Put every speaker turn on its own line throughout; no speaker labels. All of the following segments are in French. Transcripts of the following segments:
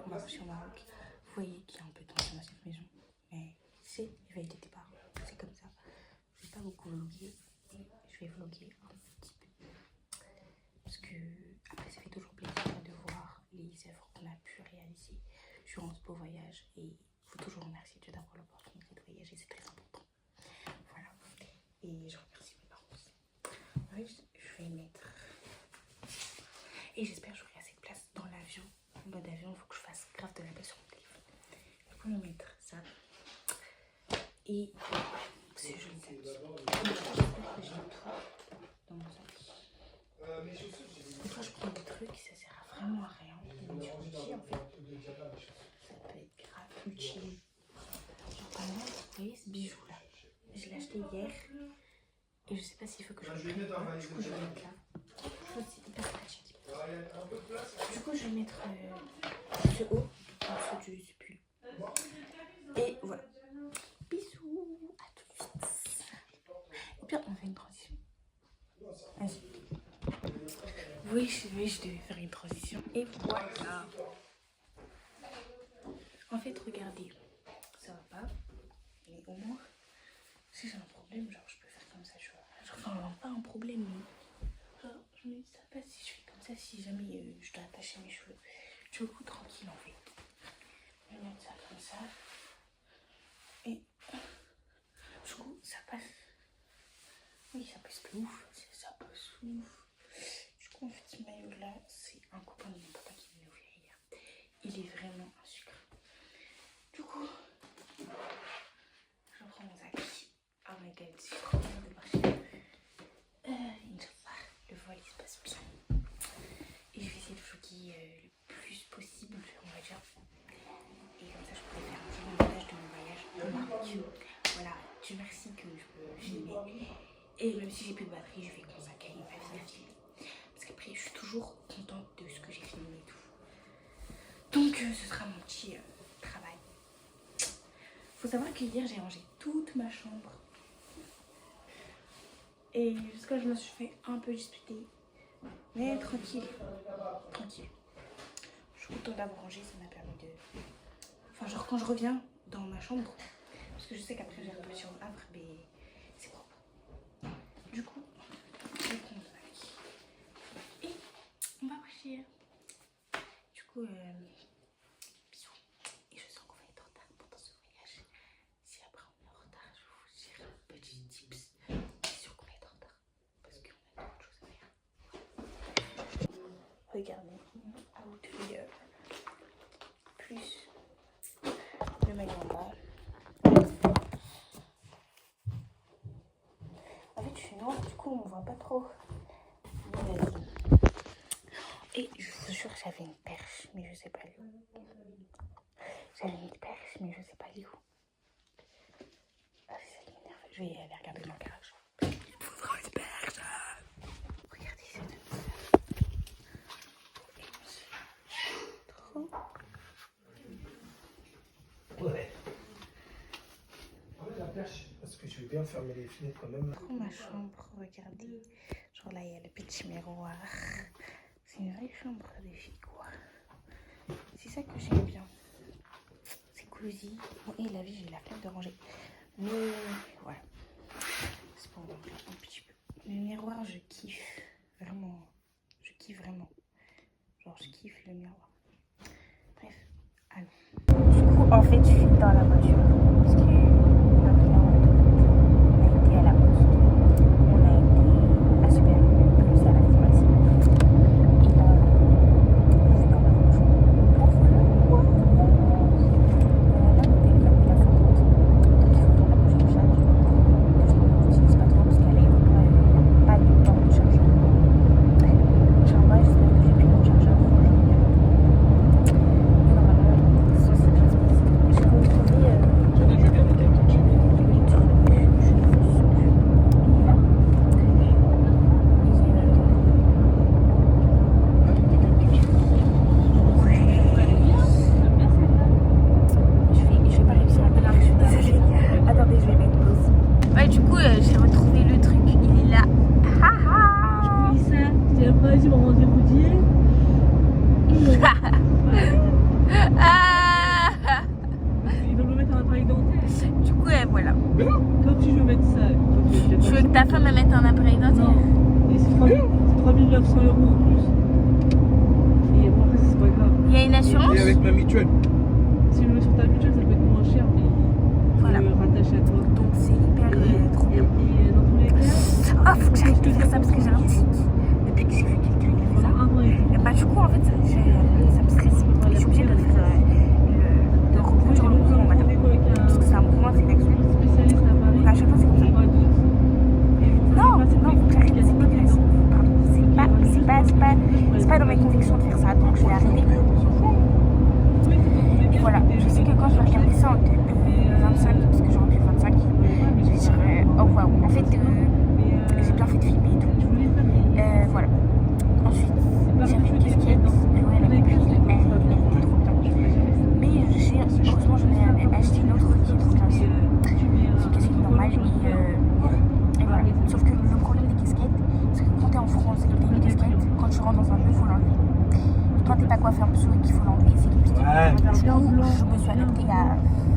on va partir au Maroc. Vous voyez qu'il y a un peu de tension dans cette maison, mais c'est les veilles de départ, c'est comme ça. Je vais pas beaucoup vlogger, et je vais vlogger un petit peu. Parce que après ça fait toujours plaisir de voir les œuvres qu'on a pu réaliser durant ce beau voyage. Et il faut toujours remercier Dieu d'avoir l'opportunité de voyager, c'est très important. Voilà. Et je remercie mes parents aussi. Ouais, je vais mettre... Et j'espère que j'aurai assez de place dans l'avion. En mode avion, il faut que je fasse grave de la place sur mon téléphone. Du coup, je vais mettre ça. Et c'est joli sac. J'espère que j'ai tout dans mon sac. Des fois, je prends des trucs, ça sert vraiment à rien. Mais en fait, ça peut être grave utile. Genre, par exemple, vous voyez ce bijou là, je l'ai acheté hier. Et je sais pas s'il faut que je le prenne. Du coup, je vais le mettre là. Je trouve que c'est hyper pratique. Du coup, je vais mettre ce haut en dessous du pull. Et voilà. Bisous. À tout de suite. Et puis, on fait une transition. Vas-y. Oui, je devais faire une transition. Et voilà. En fait, regardez. Ça va pas. Mais au moins, si j'ai un problème, genre, je peux faire comme ça, tu vois. Genre, enfin, pas un problème, mais... Genre, je me dis, ça passe si je fais comme ça, si jamais je dois attacher mes cheveux. Du coup, tranquille, en fait. Je vais mettre ça comme ça. Et... Du coup, ça passe. Oui, ça passe de ouf. Ça passe ouf. Du coup, en fait, ce maillot-là, c'est un copain de mon papa qui me l'a offert hier. Il est vraiment un sucre. Du coup, je prends mon sac. Oh my god, c'est trop bien de marcher. Inch'Allah, le vol il se passe bien. Et je vais essayer de vlogger le plus possible, on va dire. Et comme ça, je pourrais faire un petit montage de mon voyage au Maroc. Voilà, Dieu merci que je peux filmer. Et même si j'ai plus de batterie, je vais consacrer ma vie à filmer. Parce qu'après, je suis toujours contente de ce que j'ai filmé et tout. Donc, ce sera mon petit travail. Faut savoir que hier, j'ai rangé toute ma chambre. Et jusqu'à je me suis fait un peu disputer. Mais tranquille. Tranquille. Je suis contente d'avoir rangé, ça m'a permis de... Enfin, genre quand je reviens dans ma chambre, parce que je sais qu'après j'ai reparti sur le Havre, mais c'est propre. Du coup, je prends mon sac. Et on va partir. Du coup, bisous. Et je sens qu'on va être en retard pendant ce voyage. Si après on est en retard, je vais vous dire un petit tips. C'est sûr qu'on est en retard. Parce qu'on a d'autres choses à faire. Regardez, outfit plus le maillot en bas. En fait, je suis noire, du coup, on voit pas trop. Et je vous jure, j'avais une perche, mais je sais pas où. J'avais une perche, mais je sais pas où. Ah, ça m'énerve. Je vais aller regarder dans le garage. Il me faudra une perche. Regardez cette trop.
Ouais. La perche, parce que je vais bien fermer les fenêtres quand même.
Trop ma chambre, regardez. Genre là, il y a le petit miroir. C'est une vraie chambre de fille, quoi. C'est ça que j'aime bien. C'est cosy. Bon, et la vie, j'ai la flemme de ranger. Mais voilà. C'est pour voir un petit peu. Le miroir, je kiffe. Vraiment. Je kiffe vraiment. Genre, je kiffe le miroir. Bref, allons. Du coup, en fait, je suis dans la voiture. Parce que maintenant, on a été à la poste. On a été à Super plus à la pharmacie. Et là, je suis dans la voiture. Là, mon téléphone, il a fondu. Donc, il faut que la poche de charge. Que je n'utilise pas trop parce qu'elle est pas de temps de chargeur. Genre, moi, j'espère que j'ai pris mon chargeur. J'ai retrouvé le truc, il est là.
Oui, ça, j'ai pas dit mon rendez-vous d'hier.
Ah.
Ils veulent me mettre un appareil dentaire.
Du coup, voilà.
Comme si je veux mettre ça.
Tu veux que ta femme me mette un appareil dentaire?
Non. Et c'est 3 900 € en plus. Et bon, après, c'est pas grave.
Il y a une assurance?
Et avec ma mutuelle.
Si je le mets sur ta mutuelle, ça peut être moins cher, mais
Voilà.
le rattacher à toi.
Donc c'est hyper trop bien.
Et dans tous les cas,
Ah, faut que j'arrête de faire ça parce que j'ai un tic. Depuis que j'ai vu quelqu'un qui fait ça.
pendant 1 an et demi.
Et bah du coup en fait ça me stresse. Et je suis obligée de faire de reproduire le mouvement on va dire. Parce que c'est un mouvement, c'est une action.
Spécialiste à Paris.
À chaque fois c'est comme ça.
Au mois d'août.
Non, faut que j'arrête, c'est dégueulasse. Pardon, c'est pas dans mes convictions de faire ça, donc je vais arrêter. Et voilà, je sais que quand je vais regarder ça en 25, parce que j'aurais pu 25, je dirais oh waouh, en fait j'ai bien fait de filmer et tout. Voilà. Ensuite, j'avais une casquette, Joël avait pris, elle était trop bien. Mais heureusement j'en ai acheté une autre qui est trop bien. C'est une casquette normale et voilà. Sauf que le problème des casquettes, c'est que quand t'es en France et que t'as une casquette, quand tu rentres dans un jeu, il faut l'enlever. Et quand t'es pas coiffé en dessous et qu'il faut l'enlever, c'est compliqué.
Ouais.
Du coup, je me suis adaptée à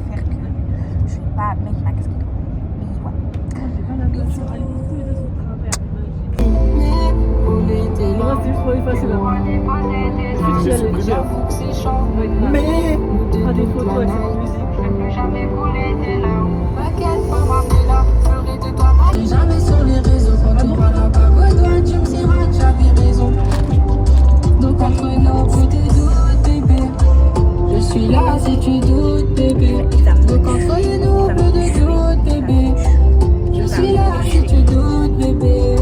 faire que je vais pas mettre ma casquette. Mais voilà.
Non, c'est juste pour effacer là.
J'ai supprimé.
Mais à des photos avec cette musique.
T'es jamais sur les réseaux quand on parle à Bagodoine, tu me diras que j'avais raison. Donc entre nous, plus de doute, bébé. Je suis là si tu doutes, bébé. Donc entre nous, plus de doute, bébé. Je suis là si tu doutes, bébé.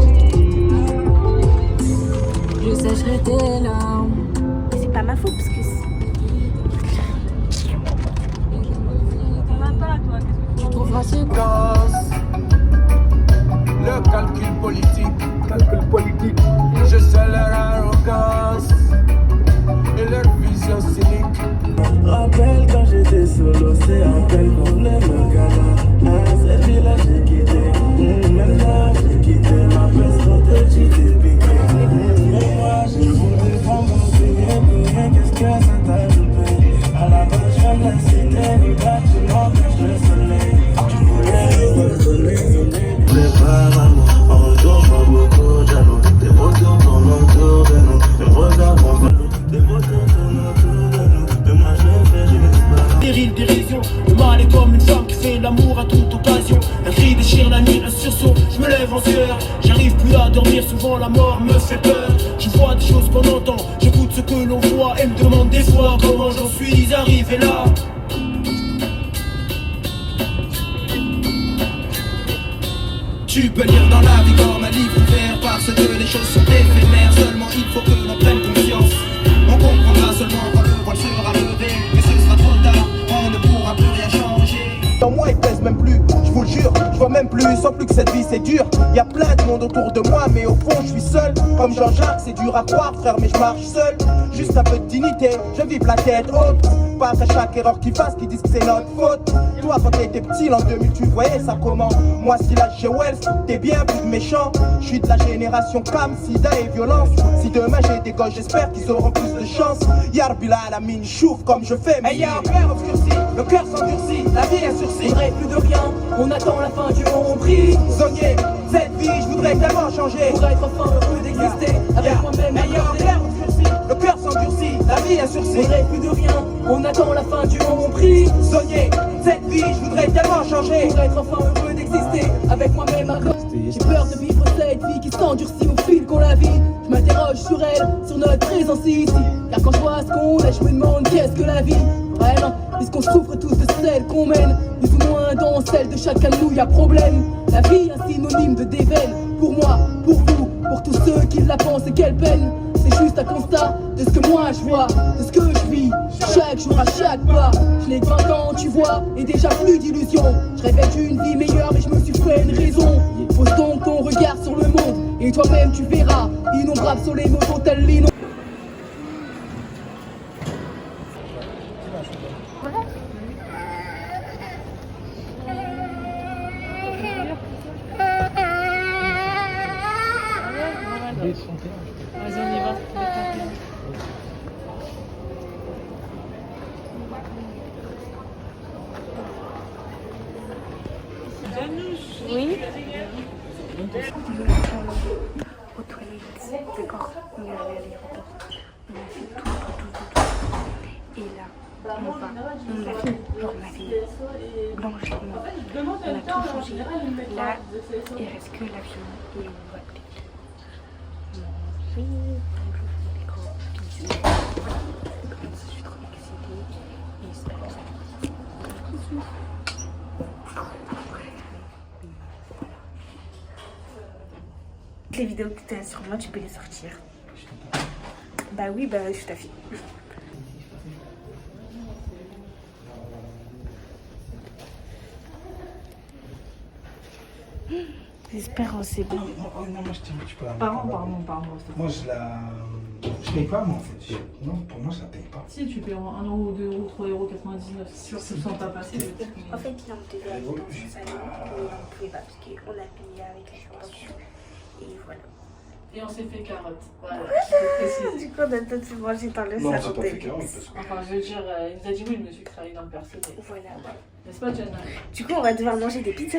Je sécherai tes larmes.
Mais c'est pas ma faute parce que
T'en as pas, toi, qu'est-ce que
Tu trouveras ce
Le calcul politique,
Calcul politique.
je sais leur arrogance et leur vision cynique.
Rappelle quand j'étais solo, c'est à quel problème le gala. À cette ville-là j'ai quitté, maintenant j'ai quitté ma place quand j'ai piqué. Mais moi je voulais prendre mon billet, qu'est-ce que ça t'a loupé? À la base j'aime la cité, là tu m'empêches le soleil. Tu voulais me redonner, prépare-moi, en retour je vois beaucoup de jaloux. Des retours tournent autour de nous, des regards vont des retours tournent autour de nous. Mais moi je fais, je laisse pas.
Péril, dérision, le mal est comme une femme qui fait l'amour à toute occasion. Un cri déchire la nuit, un sursaut, je me lève en sueur. J'arrive plus à dormir, souvent la mort me fait peur. Je vois des choses qu'on entend, j'écoute ce que l'on voit et me demande des fois comment j'en suis arrivé là. Tu peux lire dans la vie comme un livre ouvert, parce que les choses sont éphémères. Seulement il faut que l'on prenne conscience. On comprendra seulement quand le voile sera levé. Mais ce sera trop tard, on ne pourra plus rien changer.
Dans moi, il pèse même plus, je vous le jure, je vois même plus, sans plus que cette vie c'est dur. Y a plein de monde autour de moi, mais au fond je suis seul. Comme Jean-Jacques, c'est dur à croire, frère, mais je marche seul. Juste un peu de dignité, je vive la tête haute. Pas à chaque erreur qu'ils fassent, qui disent que c'est notre faute. Toi, quand t'étais petit, l'an 2000, tu voyais ça comment? Moi, si là j'ai Wells, t'es bien plus méchant. Je suis de la génération Cam, Sida et violence. Si demain j'ai des gosses, j'espère qu'ils auront plus de chance. Yarbila à la mine, chouffe comme je fais. Mais y'a un père obscurci, le cœur s'endurcit, la vie est sursis.
Faudrait plus de rien, on attend la fin du monde pris.
Zonier, cette vie, je voudrais tellement changer.
Pour être enfin heureux d'exister avec moi-même.
Mais y'a un père obscurci, le cœur s'endurcit, la vie est sursis.
Faudrait plus de rien, on attend la fin du monde pris.
Zonier, cette vie, je voudrais tellement changer.
Pour être enfin heureux d'exister avec moi-même. J'ai peur de vivre cette vie qui s'endurcit au fil qu'on la vit. Je m'interroge sur elle, sur notre présence ici. Car quand je vois ce qu'on est, je me demande qu'est-ce que la vie. Vraiment, puisqu'on souffre tous de celle qu'on mène. Plus ou moins dans celle de chacun de nous, y a problème. La vie, un synonyme de déveine. Pour moi, pour vous, pour tous ceux qui la pensent et quelle peine. C'est juste un constat de ce que moi je vois, de ce que je vis. Chaque jour à chaque pas, je n'ai que 20 ans, tu vois, et déjà plus d'illusions. Je rêvais d'une vie meilleure, mais je me suis fait une raison. Pose donc ton regard sur le monde, et toi-même tu verras. Innombrables sont les mots dont elle l'inonde.
Vas-y, on y va.
Oui. Aux toilettes, d'accord. On est allé à l'aéroport. On a fait tout. Et là, on l'a fait, genre on a fait blanchiment. On a tout changé. Là, il reste que l'avion et on va peut-être manger. Donc je vous fais des gros bisous. Voilà. Je suis trop excitée. Et j'espère que ça va. Bisous. Les vidéos que tu as sur moi, tu peux les sortir. Bah oui, bah je suis ta fille. J'espère que c'est bon.
Oh, non, moi je tiens un petit peu à
Pardon.
Moi je paye pas moi en fait. Non, pour moi je la paye pas.
Si, tu payes 1 euro, 2 euros, 3,99 €. Sûr que sans ta passé.
En fait, il en devait aller dans son salon, mais on ne pouvait pas parce qu'on a payé avec la subvention. Et voilà.
Et on s'est fait carotte. Voilà,
Du coup, on a peut-être mangé dans le salon.
Non, c'est pas fait carotte parce que...
Enfin, je veux dire, il nous a dit oui, monsieur que ça arrive dans le personnel.
Voilà.
N'est-ce pas, Jenna?
Du coup, on va devoir manger des pizzas.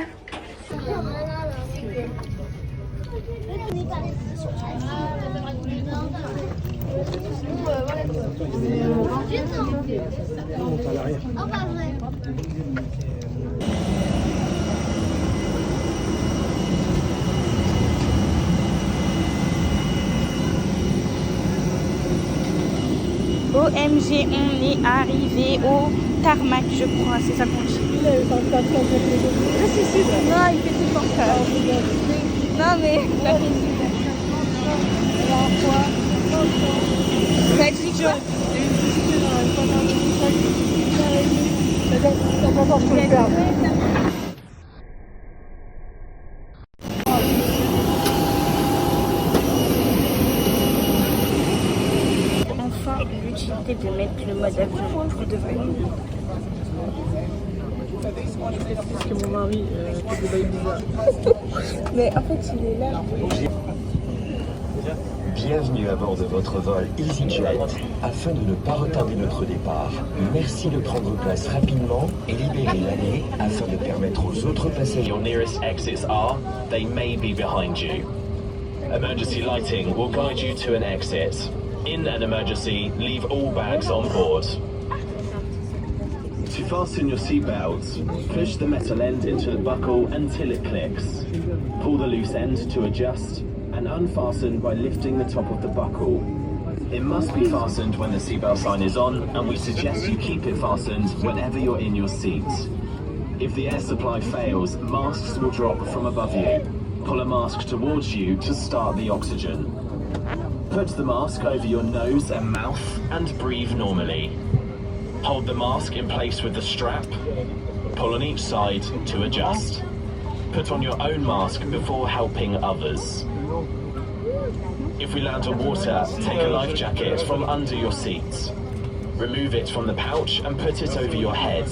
OMG, on est arrivé au tarmac, je crois, c'est ça qu'on dit. Ah, si, non, il fait tout pour ça. Non, mais. Ça dit que. Enfin, l'utilité de mettre le mode avion pour de vrai.
Parce que mon mari fait des bails bizarres.
Mais en fait, il est là.
Bienvenue à bord de votre vol EasyJet. Afin de ne pas retarder notre départ, merci de prendre place rapidement et libérer l'allée afin de permettre aux autres passagers.
Your nearest exits are, they may be behind you. Emergency lighting will guide you to an exit. In an emergency, leave all bags on board. To fasten your seatbelts, push the metal end into the buckle until it clicks. Pull the loose end to adjust and unfasten by lifting the top of the buckle. It must be fastened when the seatbelt sign is on, and we suggest you keep it fastened whenever you're in your seat. If the air supply fails, masks will drop from above you. Pull a mask towards you to start the oxygen. Put the mask over your nose and mouth and breathe normally. Hold the mask in place with the strap. Pull on each side to adjust. Put on your own mask before helping others. If we land on water, take a life jacket from under your seat. Remove it from the pouch and put it over your head.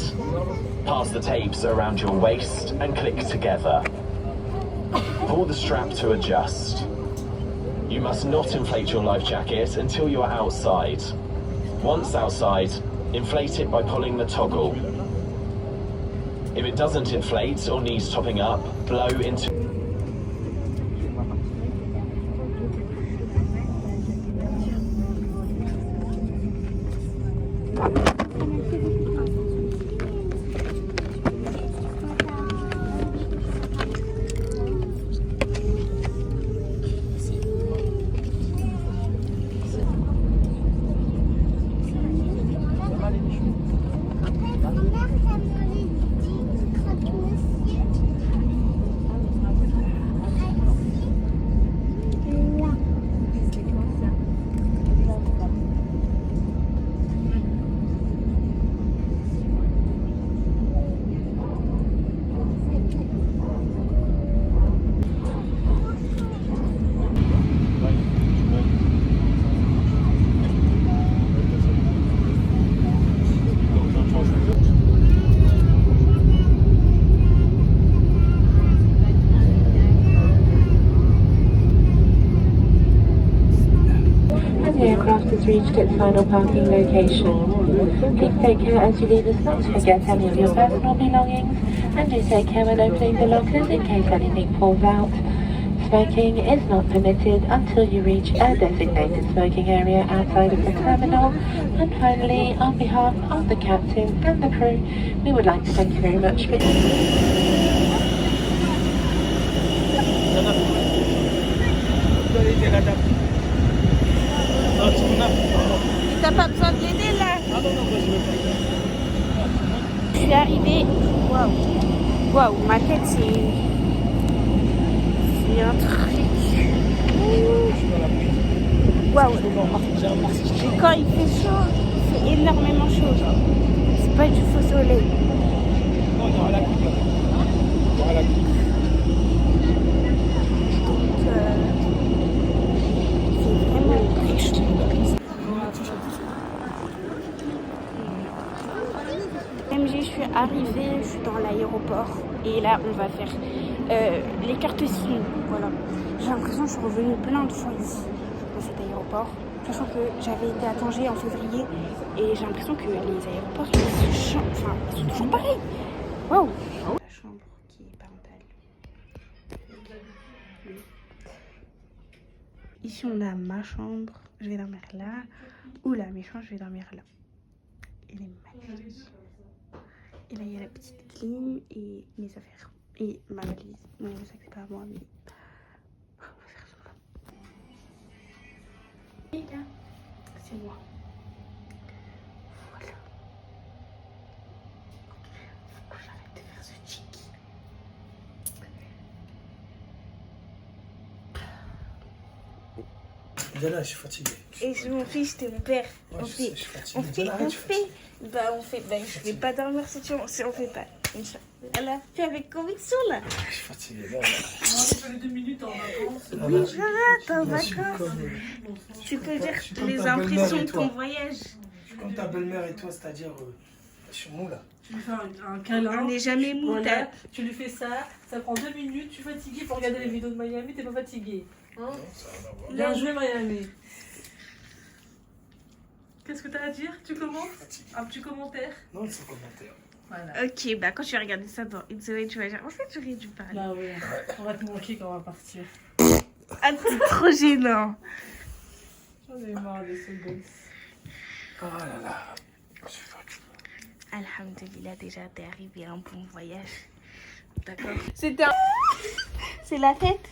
Pass the tapes around your waist and click together. Pull the strap to adjust. You must not inflate your life jacket until you are outside. Once outside, inflate it by pulling the toggle. If it doesn't inflate or needs topping up, blow into...
Reached its final parking location. Please take care as you leave us not to forget any of your personal belongings and do take care when opening the lockers in case anything falls out. Smoking is not permitted until you reach a designated smoking area outside of the terminal. And finally, on behalf of the captain and the crew, we would like to thank you very much for...
T'as pas besoin de l'aider là? Je suis arrivée. Waouh. Waouh, ma tête c'est un truc. Waouh. Et quand il fait chaud, il fait énormément chaud. C'est pas du faux soleil.
Non, il y aura la pluie. Il y aura la pluie.
MG, je suis arrivée, je suis dans l'aéroport et là on va faire les cartes SIM. Voilà. J'ai l'impression que je suis revenue plein de fois ici dans cet aéroport, sachant que j'avais été à Tanger en février et j'ai l'impression que les aéroports ils sont toujours pareils. Waouh. La chambre qui est parentale. Ici on a ma chambre, je vais dormir là. Oula, mes chambres, je vais dormir là. Elle est magnifique. Et là, il y a la petite clim et mes affaires. Et ma valise. Non, ça c'est pas à moi, mais... On va faire ça. Et là, c'est moi. Voilà. Faut que j'arrête de faire ce cheeky.
Là, je suis fatigué.
Et je m'en fiche, t'es mon père.
Ouais,
On
je sais,
fait.
je suis fatigué.
On fait. Bah, je vais pas dormir si on fait pas. Elle a fait avec conviction là.
Je suis fatigué. Là.
On fait les 2 minutes en vacances.
Oui, ça va, t'es en vacances. Tu peux dire les impressions de ton voyage.
Je suis comme ta belle-mère et toi, c'est-à-dire, je suis mou là.
Tu lui fais un câlin.
On n'est jamais mou.
Voilà, tu lui fais ça, ça prend 2 minutes, tu es fatigué pour regarder les vidéos de Miami, t'es pas fatigué. Hein?
Non, ça va voir.
Bien joué Miami. Qu'est-ce que t'as à dire? Tu commences? Un petit commentaire?
Non, c'est commentaire.
Voilà.
Ok, bah quand tu vas regarder ça dans It's the Way, tu vas dire en fait j'aurais dû parler.
Bah ouais, on va te manquer quand on va partir.
Ah, c'est trop gênant.
J'en ai marre de ce gosse.
Oh là là, je suis fatigué.
Alhamdulillah, déjà t'es arrivé à un bon voyage. D'accord. C'était un... C'est la fête.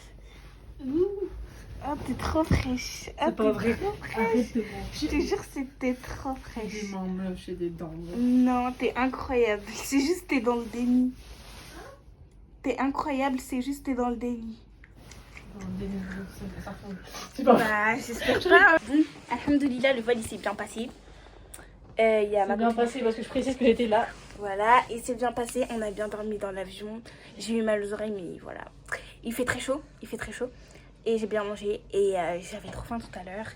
Oh, t'es trop fraîche.
C'est pas vrai. Arrête de
Je te jure, c'était trop fraîche.
J'ai des mains moches, j'ai des dents.
Non, t'es incroyable. C'est juste t'es dans le déni. T'es incroyable, c'est juste t'es dans le déni.
C'est pas
Bah, j'espère pas. Alhamdulillah, le vol il s'est bien passé. Y a ma
bien
copine.
passé parce que je précise que j'étais là.
Voilà, il s'est bien passé. On a bien dormi dans l'avion. J'ai eu mal aux oreilles, mais voilà. Il fait très chaud. Et j'ai bien mangé. Et j'avais trop faim tout à l'heure.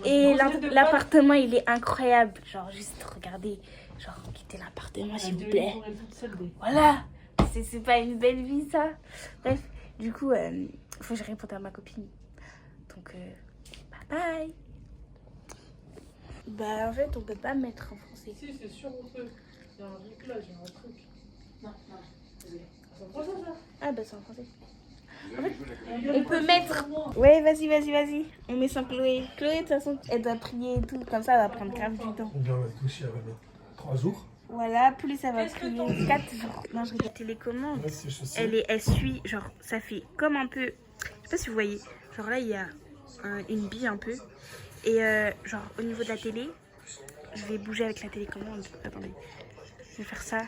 Et l'appartement, il est incroyable. Genre, juste regardez. Genre, quittez l'appartement, s'il vous plaît. Voilà. C'est pas une belle vie, ça. Bref, du coup, faut que je réponde à ma copine. Donc, bye bye. Bah, en fait, on peut pas mettre en français.
Si, c'est sûr, on peut. Il y a un réglage, il y a un truc. Non. C'est en français, ça?
Ah, bah, c'est en français. En fait, on peut mettre... Ouais, vas-y. On met sans Chloé. Chloé, de toute façon, elle doit prier et tout. Comme ça, elle va prendre grave du temps.
On va toucher avec 3 jours.
Voilà, plus ça va prier 4 jours. Non, je regarde. La télécommande, elle suit, genre, ça fait comme un peu... Je sais pas si vous voyez. Genre là, il y a une bille un peu. Et genre, au niveau de la télé, je vais bouger avec la télécommande. Attendez. Je vais faire ça.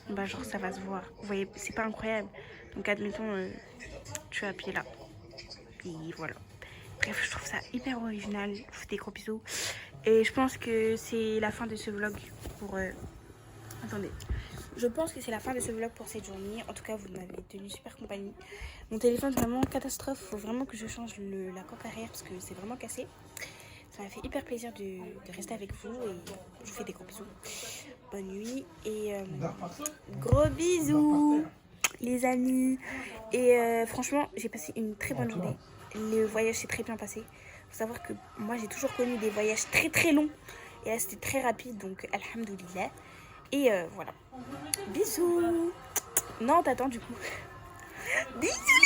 Bah, genre, ça va se voir. Vous voyez, c'est pas incroyable. Donc, admettons, tu vas appuyer là. Et voilà. Bref, je trouve ça hyper original. Je vous fais des gros bisous. Et je pense que c'est la fin de ce vlog pour... Attendez. Je pense que c'est la fin de ce vlog pour cette journée. En tout cas, vous m'avez tenu super compagnie. Mon téléphone, vraiment catastrophe. Faut vraiment que je change la coque arrière parce que c'est vraiment cassé. Ça m'a fait hyper plaisir de rester avec vous. Et je vous fais des gros bisous. Bonne nuit. Et gros bisous, les amis. Et franchement, j'ai passé une très bonne journée. Le voyage s'est très bien passé. Faut savoir que moi, j'ai toujours connu des voyages très très longs. Et là, c'était très rapide. Donc, alhamdoulilah. Et voilà. Bisous. Non, t'attends du coup. Bisous.